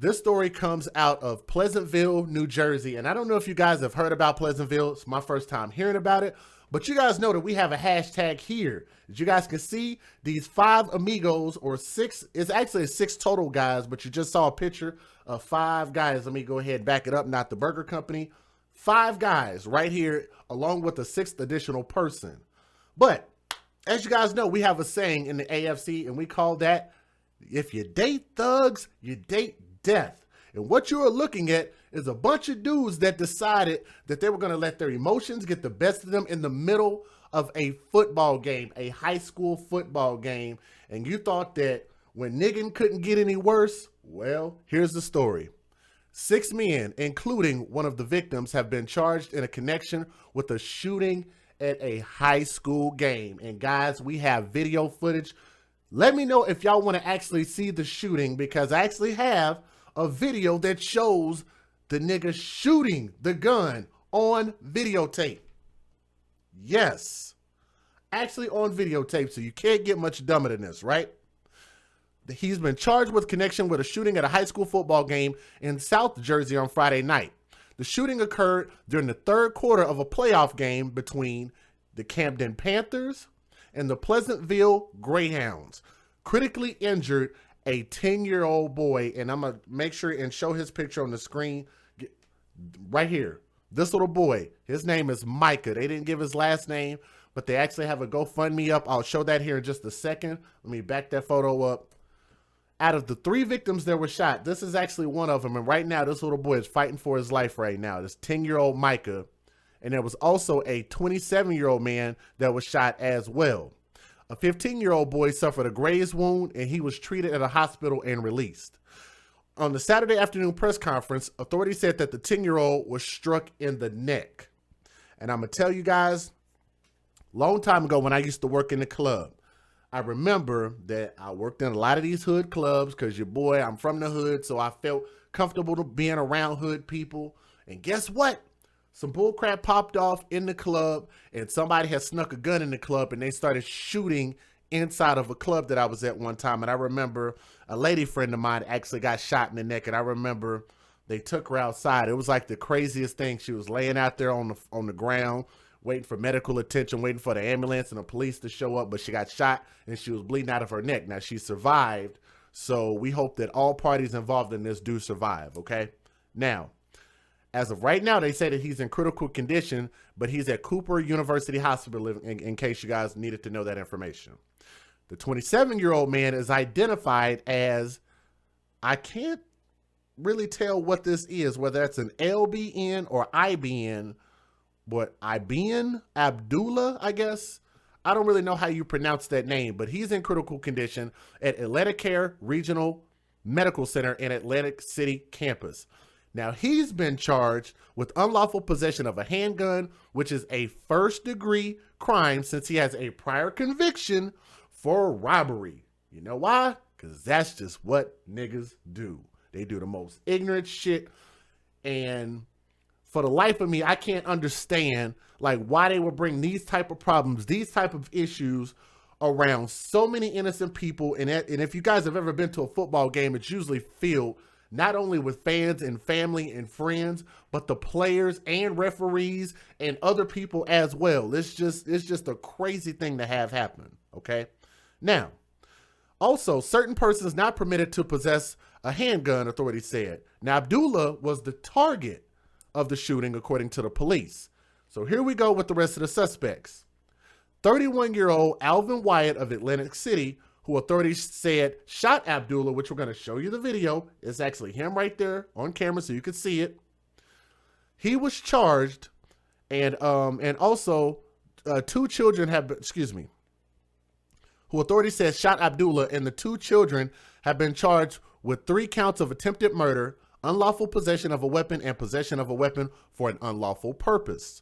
This story comes out of Pleasantville, New Jersey. And I don't know if you guys have heard about Pleasantville. It's my first time hearing about it. But you guys know that we have a hashtag here. As you guys can see, these 5 amigos, or 6, it's actually 6 total guys, but you just saw a picture of 5 guys. Let me go ahead and back it up, not the burger company. 5 guys right here, along with a 6th additional person. But as you guys know, we have a saying in the AFC, and we call that, if you date thugs, you date death. And what you are looking at is a bunch of dudes that decided that they were going to let their emotions get the best of them in the middle of a football game, a high school football game. And you thought that when niggin couldn't get any worse? Well, here's the story. 6 men, including one of the victims, have been charged in a connection with a shooting at a high school game. And guys, we have video footage. Let me know if y'all want to actually see the shooting, because I actually have a video that shows the nigga shooting the gun on videotape. Yes, actually on videotape, so you can't get much dumber than this, right? He's been charged with connection with a shooting at a high school football game in South Jersey on Friday night. The shooting occurred during the 3rd quarter of a playoff game between the Camden Panthers and the Pleasantville Greyhounds. Critically injured a 10-year-old boy, and I'm going to make sure and show his picture on the screen right here. This little boy, his name is Micah. They didn't give his last name, but they actually have a GoFundMe up. I'll show that here in just a second. Let me back that photo up. Out of the 3 victims that were shot, this is actually one of them. And right now, this little boy is fighting for his life right now. This 10-year-old Micah. And there was also a 27-year-old man that was shot as well. A 15-year-old boy suffered a graze wound, and he was treated at a hospital and released. On the Saturday afternoon press conference, authorities said that the 10-year-old was struck in the neck. And I'm going to tell you guys, long time ago when I used to work in the club, I remember that I worked in a lot of these hood clubs because your boy, I'm from the hood, so I felt comfortable being around hood people. And guess what? Some bullcrap popped off in the club, and somebody had snuck a gun in the club, and they started shooting inside of a club that I was at one time. And I remember a lady friend of mine actually got shot in the neck, and I remember they took her outside. It was like the craziest thing. She was laying out there on the ground, waiting for medical attention, waiting for the ambulance and the police to show up, but she got shot, and she was bleeding out of her neck. Now, she survived, so we hope that all parties involved in this do survive, okay? Now, as of right now, they say that he's in critical condition, but he's at Cooper University Hospital in case you guys needed to know that information. The 27-year-old man is identified as, I can't really tell what this is, whether it's an LBN or IBN, but IBN Abdullah, I guess. I don't really know how you pronounce that name, but he's in critical condition at Atlanticare Regional Medical Center in Atlantic City campus. Now, he's been charged with unlawful possession of a handgun, which is a first-degree crime since he has a prior conviction for robbery. You know why? Because that's just what niggas do. They do the most ignorant shit. And for the life of me, I can't understand like why they would bring these type of problems, these type of issues around so many innocent people. And if you guys have ever been to a football game, it's usually filled not only with fans and family and friends, but the players and referees and other people as well. It's just a crazy thing to have happen, okay? Now, also, certain persons not permitted to possess a handgun, authorities said. Now, Abdullah was the target of the shooting, according to the police. So here we go with the rest of the suspects. 31-year-old Alvin Wyatt of Atlantic City, who authorities said shot Abdullah, which we're going to show you the video. It's actually him right there on camera so you can see it. He was charged, and also 2 children have been, who authorities said shot Abdullah, and the 2 children have been charged with 3 counts of attempted murder, unlawful possession of a weapon, and possession of a weapon for an unlawful purpose.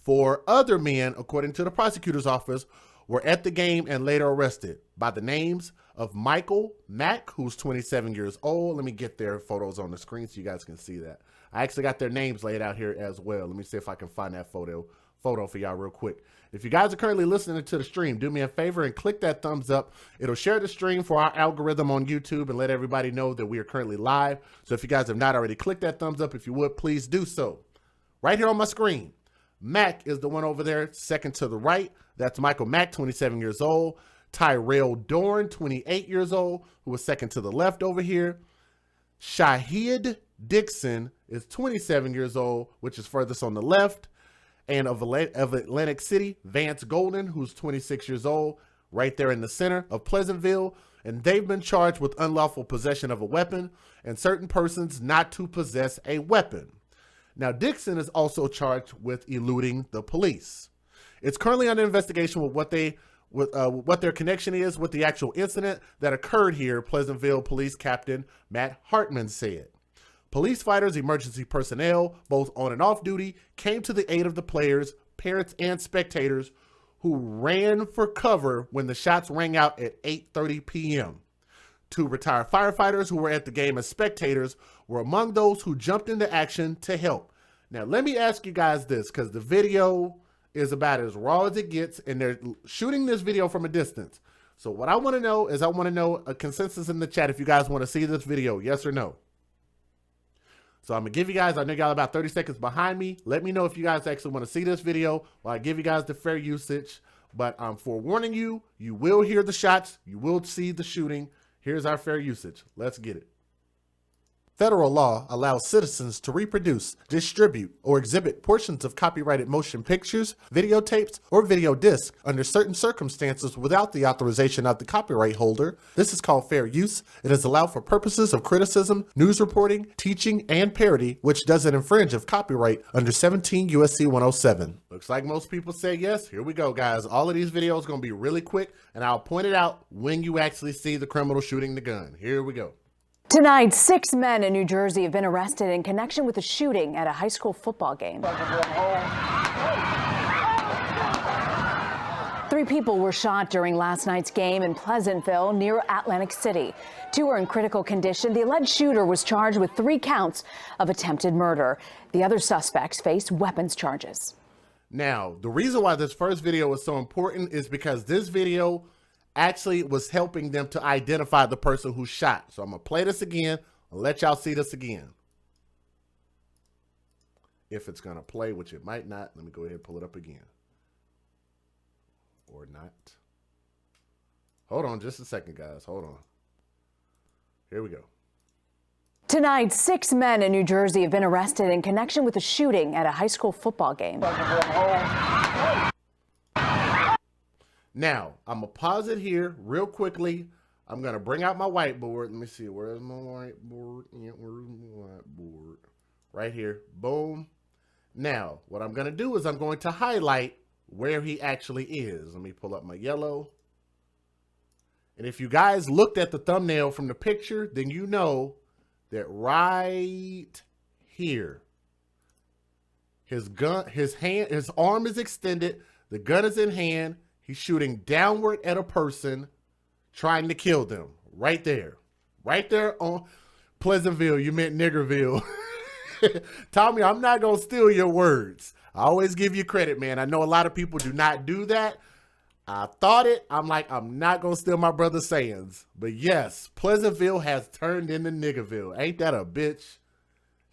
4 other men, according to the prosecutor's office, were at the game and later arrested by the names of Michael Mack, who's 27 years old. Let me get their photos on the screen so you guys can see that. I actually got their names laid out here as well. Let me see if I can find that photo photo for y'all real quick. If you guys are currently listening to the stream, do me a favor and click that thumbs up. It'll share the stream for our algorithm on YouTube and let everybody know that we are currently live. So if you guys have not already clicked that thumbs up, if you would, please do so. Right here on my screen, Mac is the one over there, second to the right. That's Michael Mack, 27 years old. Tyrell Dorn, 28 years old, who was second to the left over here. Shahid Dixon is 27 years old, which is furthest on the left. And of Atlantic City, Vance Golden, who's 26 years old, right there in the center of Pleasantville. And they've been charged with unlawful possession of a weapon and certain persons not to possess a weapon. Now, Dixon is also charged with eluding the police. It's currently under investigation with what their connection is with the actual incident that occurred here, Pleasantville Police Captain Matt Hartman said. Police fighters, emergency personnel, both on and off duty, came to the aid of the players, parents, and spectators who ran for cover when the shots rang out at 8:30 p.m. Two retired firefighters who were at the game as spectators were among those who jumped into action to help. Now, let me ask you guys this, because the video is about as raw as it gets, and they're shooting this video from a distance. So what I want to know is a consensus in the chat if you guys want to see this video, yes or no. So I'm going to give you guys, I know y'all about 30 seconds behind me. Let me know if you guys actually want to see this video while I give you guys the fair usage. But I'm forewarning you, you will hear the shots. You will see the shooting. Here's our fair usage. Let's get it. Federal law allows citizens to reproduce, distribute, or exhibit portions of copyrighted motion pictures, videotapes, or video discs under certain circumstances without the authorization of the copyright holder. This is called fair use. It is allowed for purposes of criticism, news reporting, teaching, and parody, which doesn't infringe of copyright under 17 U.S.C. 107. Looks like most people say yes. Here we go, guys. All of these videos are going to be really quick, and I'll point it out when you actually see the criminal shooting the gun. Here we go. Tonight, 6 men in New Jersey have been arrested in connection with a shooting at a high school football game. 3 people were shot during last night's game in Pleasantville near Atlantic City. 2 are in critical condition. The alleged shooter was charged with 3 counts of attempted murder. The other suspects face weapons charges. Now, the reason why this first video is so important is because this video actually was helping them to identify the person who shot. So I'm going to play this again and let y'all see this again. If it's going to play, which it might not. Let me go ahead and pull it up again. Or not. Hold on just a second, guys. Hold on. Here we go. Tonight, 6 men in New Jersey have been arrested in connection with a shooting at a high school football game. Now, I'm going to pause it here real quickly. I'm going to bring out my whiteboard. Let me see. Where's my whiteboard? Yeah, where's my whiteboard? Right here. Boom. Now, what I'm going to do is I'm going to highlight where he actually is. Let me pull up my yellow. And if you guys looked at the thumbnail from the picture, then you know that right here, his arm is extended. The gun is in hand. He's shooting downward at a person, trying to kill them. Right there. Right there on Pleasantville. You meant Niggerville. Tommy, I'm not going to steal your words. I always give you credit, man. I know a lot of people do not do that. I thought it. I'm like, I'm not going to steal my brother's sayings. But yes, Pleasantville has turned into Niggerville. Ain't that a bitch?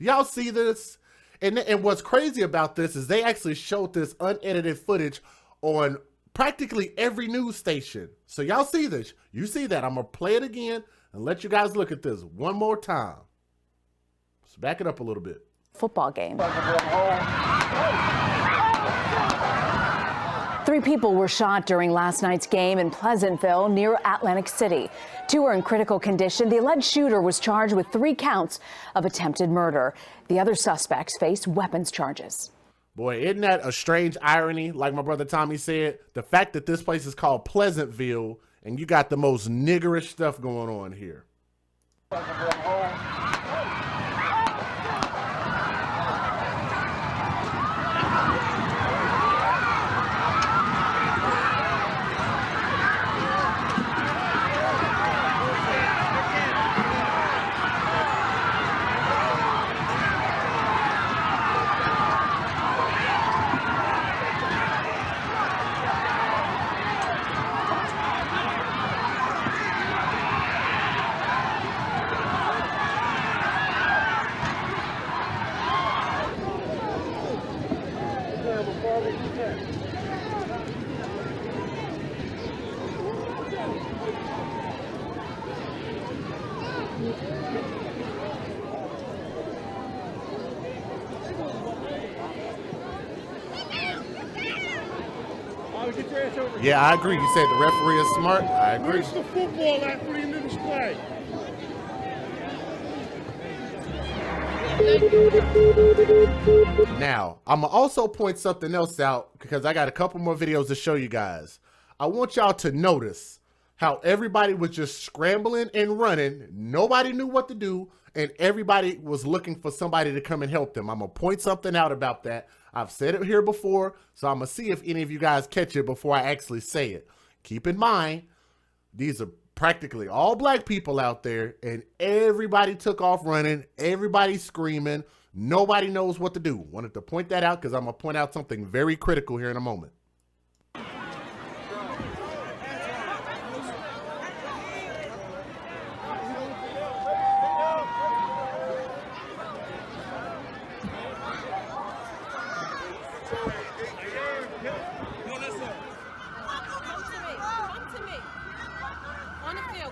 Y'all see this? And what's crazy about this is they actually showed this unedited footage on practically every news station. So y'all see this. You see that. I'm going to play it again and let you guys look at this one more time. Let's back it up a little bit. Football game. 3 people were shot during last night's game in Pleasantville near Atlantic City. 2 are in critical condition. The alleged shooter was charged with 3 counts of attempted murder. The other suspects face weapons charges. Boy, isn't that a strange irony? Like my brother Tommy said, the fact that this place is called Pleasantville and you got the most niggerish stuff going on here. get your ass over here. Yeah, I agree. You said the referee is smart. I agree. Where's the football at for the niggas play? Now, I'm going to also point something else out because I got a couple more videos to show you guys. I want y'all to notice how everybody was just scrambling and running. Nobody knew what to do, and everybody was looking for somebody to come and help them. I'm going to point something out about that. I've said it here before, so I'm going to see if any of you guys catch it before I actually say it. Keep in mind, these are practically all black people out there, and everybody took off running. Everybody screaming. Nobody knows what to do. Wanted to point that out because I'm going to point out something very critical here in a moment.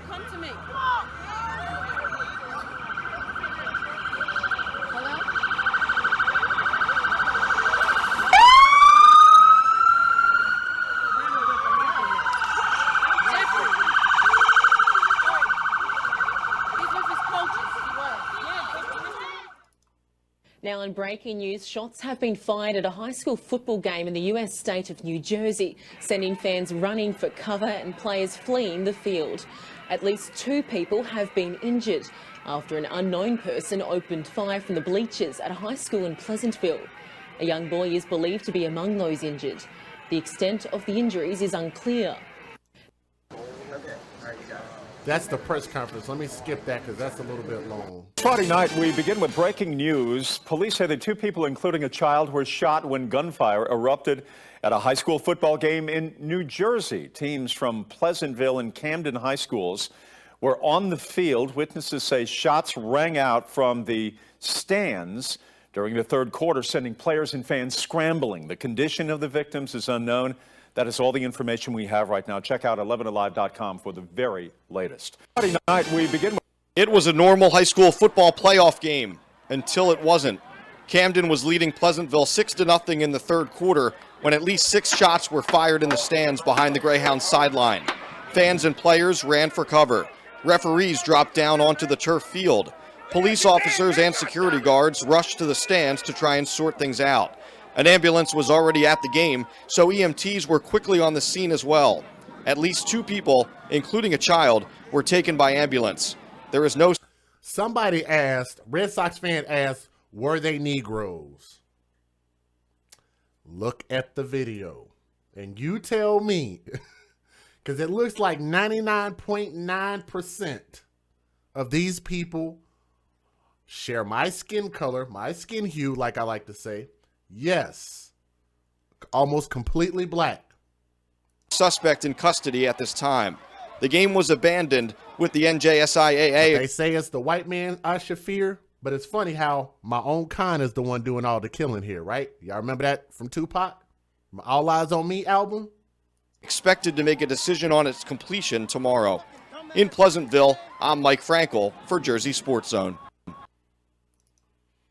Come to me. Now in breaking news, shots have been fired at a high school football game in the US state of New Jersey, sending fans running for cover and players fleeing the field. At least 2 people have been injured after an unknown person opened fire from the bleachers at a high school in Pleasantville. A young boy is believed to be among those injured. The extent of the injuries is unclear. That's the press conference. Let me skip that because that's a little bit long. Friday night, we begin with breaking news. Police say that 2 people, including a child, were shot when gunfire erupted at a high school football game in New Jersey. Teams from Pleasantville and Camden high schools were on the field. Witnesses say shots rang out from the stands during the third quarter, sending players and fans scrambling. The condition of the victims is unknown. That is all the information we have right now. Check out 11alive.com for the very latest. Friday night, we begin with... It was a normal high school football playoff game until it wasn't. Camden was leading Pleasantville 6-0 in the third quarter when at least 6 shots were fired in the stands behind the Greyhounds sideline. Fans and players ran for cover. Referees dropped down onto the turf field. Police officers and security guards rushed to the stands to try and sort things out. An ambulance was already at the game, so EMTs were quickly on the scene as well. At least 2 people, including a child, were taken by ambulance. There is no... Somebody asked, Red Sox fan asked, were they Negroes? Look at the video. And you tell me, because it looks like 99.9% of these people share my skin color, my skin hue, like I like to say. Yes, almost completely black. Suspect in custody at this time. The game was abandoned with the NJSIAA. They say it's the white man Shafir, but it's funny how my own kind is the one doing all the killing here, right? Y'all remember that from Tupac? From All Eyes on Me album? Expected to make a decision on its completion tomorrow. In Pleasantville, I'm Mike Frankel for Jersey Sports Zone.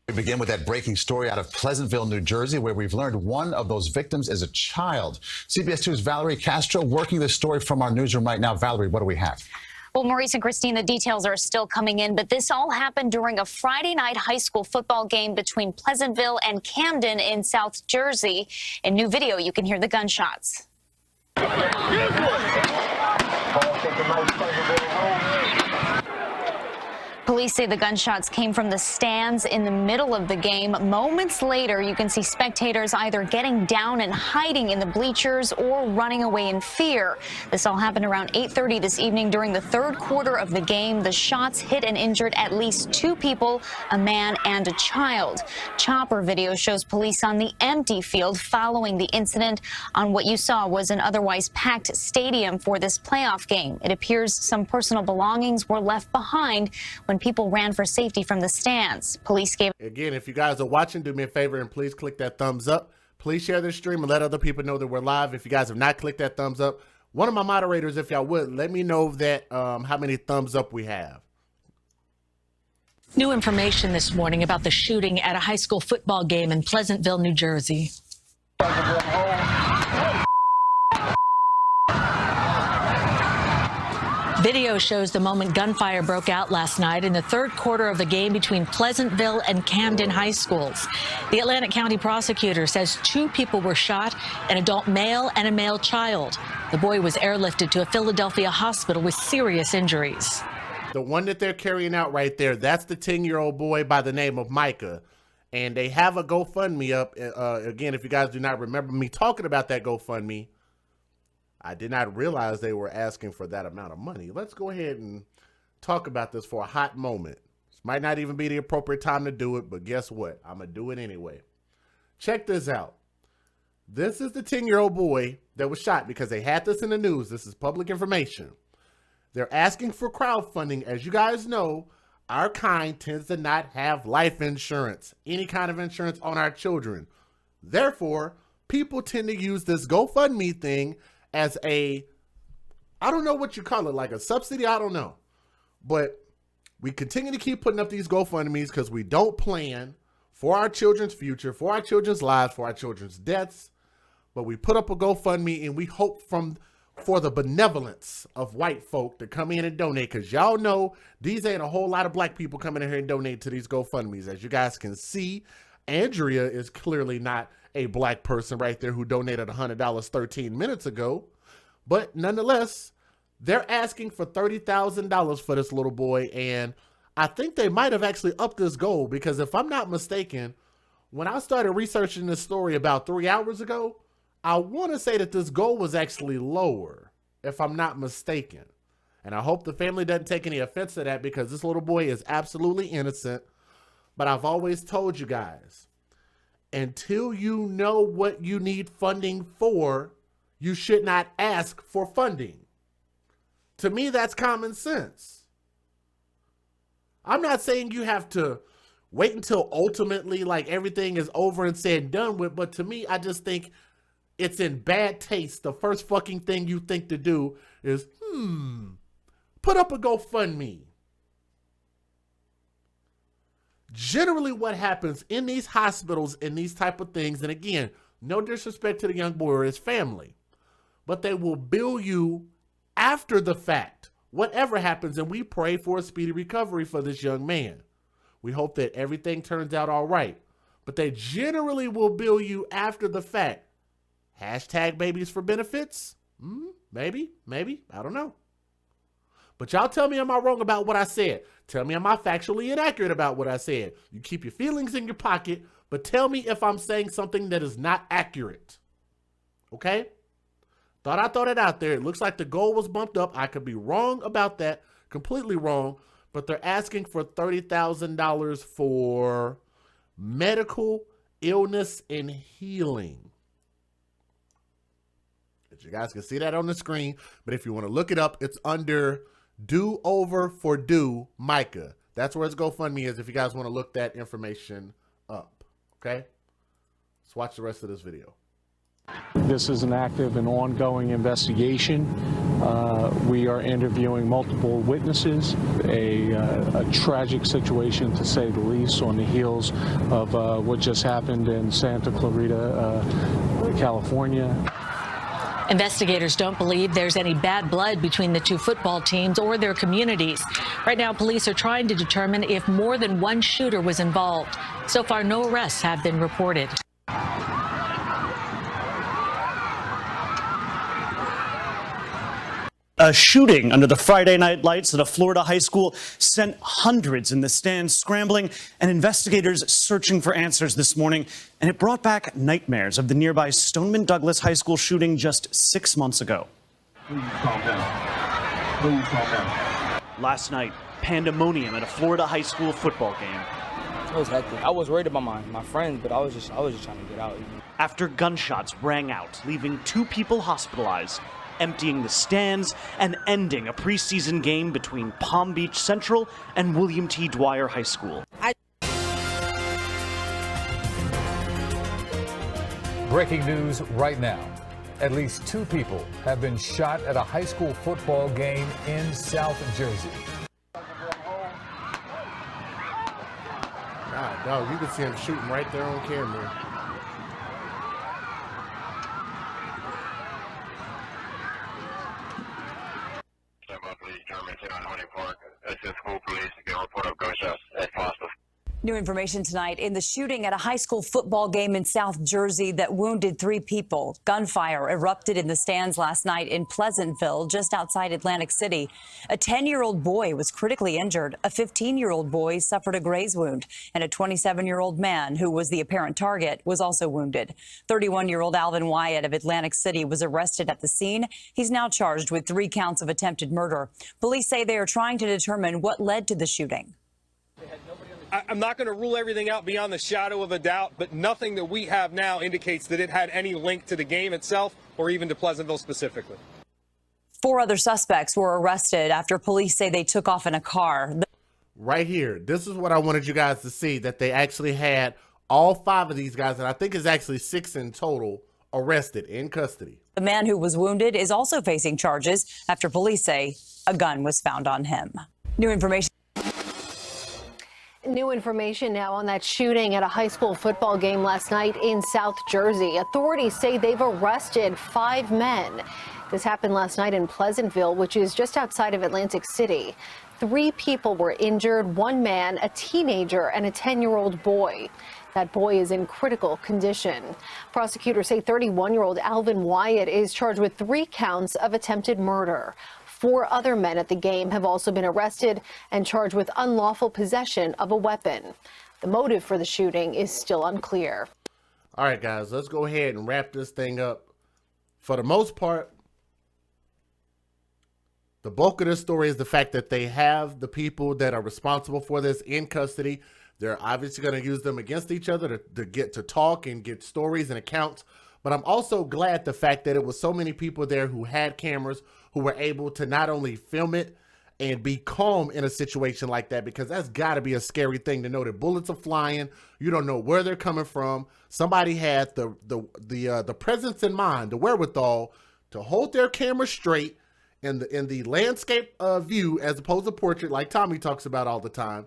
We begin with that breaking story out of Pleasantville, New Jersey, where we've learned one of those victims is a child. CBS 2's Valerie Castro working this story from our newsroom right now. Valerie, what do we have? Well, Maurice and Christine, the details are still coming in, but this all happened during a Friday night high school football game between Pleasantville and Camden in South Jersey. In new video, you can hear the gunshots. Police say the gunshots came from the stands in the middle of the game. Moments later, you can see spectators either getting down and hiding in the bleachers or running away in fear. This all happened around 8:30 this evening during the third quarter of the game. The shots hit and injured at least 2 people, a man and a child. Chopper video shows police on the empty field following the incident. On what you saw was an otherwise packed stadium for this playoff game. It appears some personal belongings were left behind when people ran for safety from the stands. Police gave... Again, if you guys are watching, do me a favor and please click that thumbs up. Please share this stream and let other people know that we're live. If you guys have not clicked that thumbs up, one of my moderators, if y'all would, let me know that how many thumbs up we have. New information this morning about the shooting at a high school football game in Pleasantville, New Jersey. Video shows the moment gunfire broke out last night in the third quarter of the game between Pleasantville and Camden High Schools. The Atlantic County prosecutor says 2 people were shot, an adult male and a male child. The boy was airlifted to a Philadelphia hospital with serious injuries. The one that they're carrying out right there, that's the 10-year-old boy by the name of Micah. And they have a GoFundMe up. Again, if you guys do not remember me talking about that GoFundMe, I did not realize they were asking for that amount of money. Let's go ahead and talk about this for a hot moment. This might not even be the appropriate time to do it, but guess what? I'm going to do it anyway. Check this out. This is the 10-year-old boy that was shot because they had this in the news. This is public information. They're asking for crowdfunding. As you guys know, our kind tends to not have life insurance, any kind of insurance on our children. Therefore, people tend to use this GoFundMe thing as a, I don't know what you call it, like a subsidy, I don't know. But we continue to keep putting up these GoFundMes because we don't plan for our children's future, for our children's lives, for our children's deaths. But we put up a GoFundMe and we hope for the benevolence of white folk to come in and donate, because y'all know these ain't a whole lot of black people coming in here and donate to these GoFundMes. As you guys can see, Andrea is clearly not a black person right there who donated $100 13 minutes ago. But nonetheless, they're asking for $30,000 for this little boy. And I think they might have actually upped this goal, because if I'm not mistaken, when I started researching this story about 3 hours ago, I want to say that this goal was actually lower, if I'm not mistaken. And I hope the family doesn't take any offense to that, because this little boy is absolutely innocent. But I've always told you guys, until you know what you need funding for, you should not ask for funding. To me, that's common sense. I'm not saying you have to wait until ultimately like everything is over and said and done with, but to me, I just think it's in bad taste. The first fucking thing you think to do is, put up a GoFundMe. Generally what happens in these hospitals and these type of things, and again, no disrespect to the young boy or his family, but they will bill you after the fact, whatever happens, and we pray for a speedy recovery for this young man. We hope that everything turns out all right, but they generally will bill you after the fact. Hashtag babies for benefits? Maybe, I don't know. But y'all tell me, am I wrong about what I said? Tell me, am I factually inaccurate about what I said? You keep your feelings in your pocket, but tell me if I'm saying something that is not accurate. Okay? Thought I'd throw it out there. It looks like the goal was bumped up. I could be wrong about that, completely wrong, but they're asking for $30,000 for medical illness and healing. You guys can see that on the screen, but if you want to look it up, it's under Do Over for Do Micah. That's where his GoFundMe is if you guys want to look that information up. Okay? Let's watch the rest of this video. This is an active and ongoing investigation. We are interviewing multiple witnesses, a tragic situation to say the least, on the heels of what just happened in Santa Clarita, California. Investigators don't believe there's any bad blood between the 2 football teams or their communities. Right now, police are trying to determine if more than one shooter was involved. So far, no arrests have been reported. A shooting under the Friday night lights at a Florida high school sent hundreds in the stands scrambling and investigators searching for answers this morning. And it brought back nightmares of the nearby Stoneman Douglas High School shooting just 6 months ago. Last night, pandemonium at a Florida high school football game. It was hectic. I was worried about my friends, but I was just trying to get out. After gunshots rang out, leaving 2 people hospitalized, emptying the stands and ending a preseason game between Palm Beach Central and William T. Dwyer High School. Breaking news right now. At least 2 people have been shot at a high school football game in South Jersey. God, dog, you can see him shooting right there on camera. New information tonight in the shooting at a high school football game in South Jersey that wounded 3 people. Gunfire erupted in the stands last night in Pleasantville, just outside Atlantic City. A 10-year-old boy was critically injured. A 15-year-old boy suffered a graze wound, and a 27-year-old man, who was the apparent target, was also wounded. 31-year-old Alvin Wyatt of Atlantic City was arrested at the scene. He's now charged with 3 counts of attempted murder. Police say they are trying to determine what led to the shooting. I'm not going to rule everything out beyond the shadow of a doubt, but nothing that we have now indicates that it had any link to the game itself or even to Pleasantville specifically. 4 other suspects were arrested after police say they took off in a car. Right here, this is what I wanted you guys to see, that they actually had all 5 of these guys, and I think it's actually 6 in total, arrested in custody. The man who was wounded is also facing charges after police say a gun was found on him. New information. New information now on that shooting at a high school football game last night in South Jersey. Authorities say they've arrested 5 men. This happened last night in Pleasantville, which is just outside of Atlantic City. 3 people were injured, 1 man, a teenager, and a 10-year-old boy. That boy is in critical condition. Prosecutors say 31-year-old Alvin Wyatt is charged with 3 counts of attempted murder. 4 other men at the game have also been arrested and charged with unlawful possession of a weapon. The motive for the shooting is still unclear. All right, guys, let's go ahead and wrap this thing up. For the most part, the bulk of this story is the fact that they have the people that are responsible for this in custody. They're obviously going to use them against each other to get to talk and get stories and accounts. But I'm also glad the fact that it was so many people there who had cameras, who were able to not only film it and be calm in a situation like that, because that's got to be a scary thing to know that bullets are flying. You don't know where they're coming from. Somebody had the presence in mind, the wherewithal to hold their camera straight in the landscape view as opposed to portrait, like Tommy talks about all the time.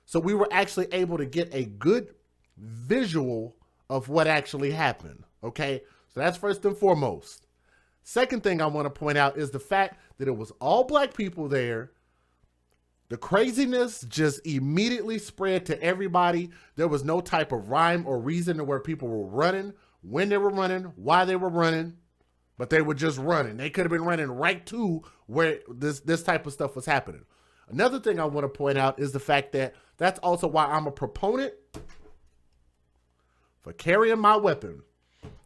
So we were actually able to get a good visual of what actually happened. Okay, so that's first and foremost. Second thing I want to point out is the fact that it was all black people there. The craziness just immediately spread to everybody. There was no type of rhyme or reason to where people were running, when they were running, why they were running, but they were just running. They could have been running right to where this type of stuff was happening. Another thing I want to point out is the fact that that's also why I'm a proponent for carrying my weapon.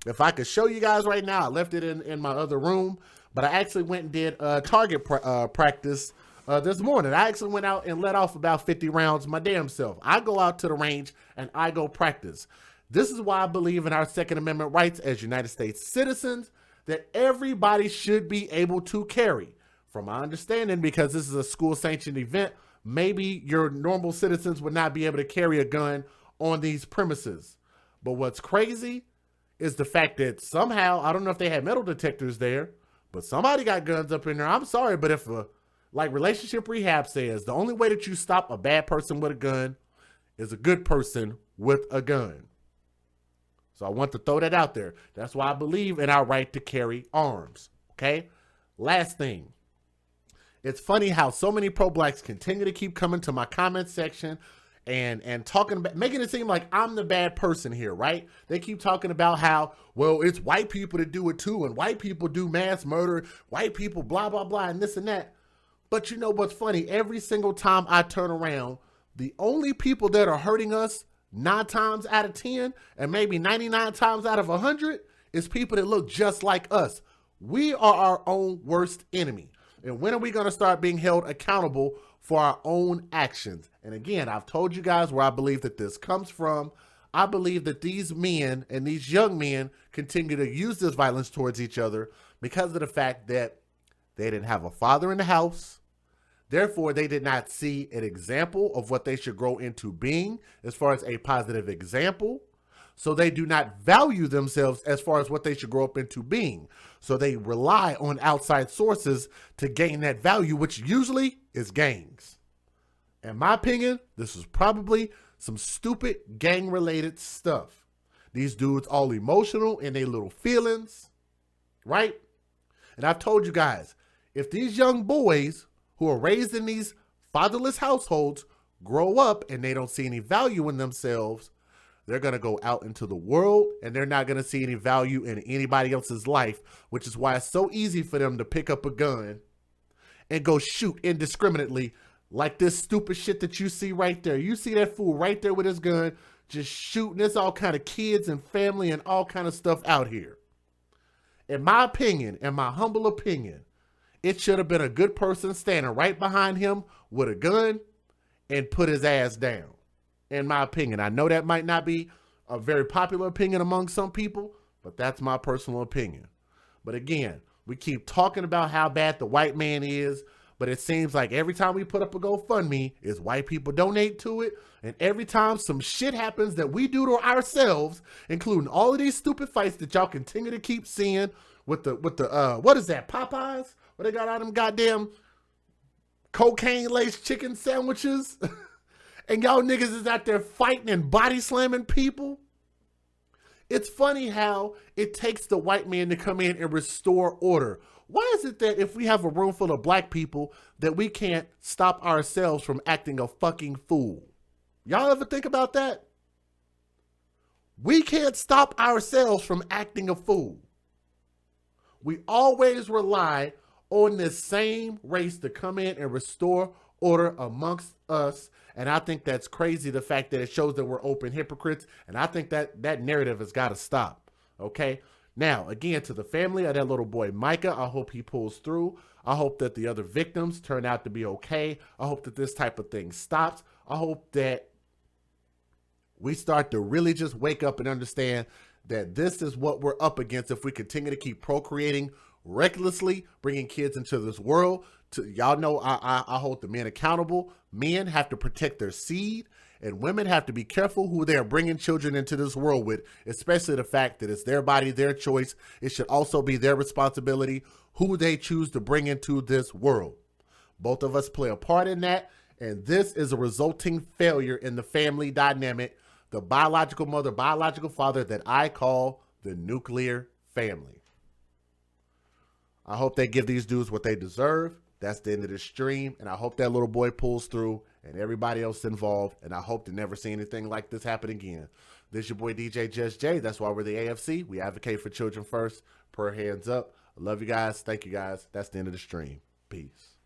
If I could show you guys right now, I left it in my other room, but I actually went and did target practice this morning. I actually went out and let off about 50 rounds my damn self. I go out to the range and I go practice. This is why I believe in our Second Amendment rights as United States citizens, that everybody should be able to carry. From my understanding, because this is a school-sanctioned event, maybe your normal citizens would not be able to carry a gun on these premises. But what's crazy is the fact that somehow, I don't know if they had metal detectors there, but somebody got guns up in there. I'm sorry, but if like relationship rehab says, the only way that you stop a bad person with a gun is a good person with a gun. So I want to throw that out there. That's why I believe in our right to carry arms. Okay? Last thing. It's funny how so many pro-blacks continue to keep coming to my comment section and talking about, making it seem like I'm the bad person here, right? They keep talking about how, well, it's white people that do it too, and white people do mass murder, white people blah, blah, blah, and this and that. But you know what's funny? Every single time I turn around, the only people that are hurting us 9 times out of 10, and maybe 99 times out of 100, is people that look just like us. We are our own worst enemy. And when are we going to start being held accountable for our own actions? And again, I've told you guys where I believe that this comes from. I believe that these men and these young men continue to use this violence towards each other because of the fact that they didn't have a father in the house. Therefore, they did not see an example of what they should grow into being as far as a positive example. So they do not value themselves as far as what they should grow up into being. So they rely on outside sources to gain that value, which usually is gangs. In my opinion, this is probably some stupid gang-related stuff. These dudes all emotional in their little feelings, right? And I've told you guys, if these young boys who are raised in these fatherless households grow up and they don't see any value in themselves, they're going to go out into the world and they're not going to see any value in anybody else's life, which is why it's so easy for them to pick up a gun and go shoot indiscriminately like this stupid shit that you see right there. You see that fool right there with his gun just shooting. There's all kind of kids and family and all kind of stuff out here. In my opinion, in my humble opinion, it should have been a good person standing right behind him with a gun and put his ass down. In my opinion, I know that might not be a very popular opinion among some people, but that's my personal opinion. But again, we keep talking about how bad the white man is, but it seems like every time we put up a GoFundMe, is white people donate to it, and every time some shit happens that we do to ourselves, including all of these stupid fights that y'all continue to keep seeing with the what is that, Popeyes? Where they got all them goddamn cocaine-laced chicken sandwiches, and y'all niggas is out there fighting and body slamming people. It's funny how it takes the white man to come in and restore order. Why is it that if we have a room full of black people that we can't stop ourselves from acting a fucking fool? Y'all ever think about that? We can't stop ourselves from acting a fool. We always rely on this same race to come in and restore order amongst us. And I think that's crazy, the fact that it shows that we're open hypocrites. And I think that that narrative has got to stop. Okay? Now, again, to the family of that little boy, Micah, I hope he pulls through. I hope that the other victims turn out to be okay. I hope that this type of thing stops. I hope that we start to really just wake up and understand that this is what we're up against if we continue to keep procreating recklessly, bringing kids into this world. Y'all know I hold the men accountable. Men have to protect their seed, and women have to be careful who they are bringing children into this world with, especially the fact that it's their body, their choice. It should also be their responsibility who they choose to bring into this world. Both of us play a part in that, and this is a resulting failure in the family dynamic, the biological mother, biological father that I call the nuclear family. I hope they give these dudes what they deserve. That's the end of this stream, and I hope that little boy pulls through and everybody else involved, and I hope to never see anything like this happen again. This is your boy DJ Just J. That's why we're the AFC. We advocate for children first. Prayer hands up. I love you guys. Thank you guys. That's the end of the stream. Peace.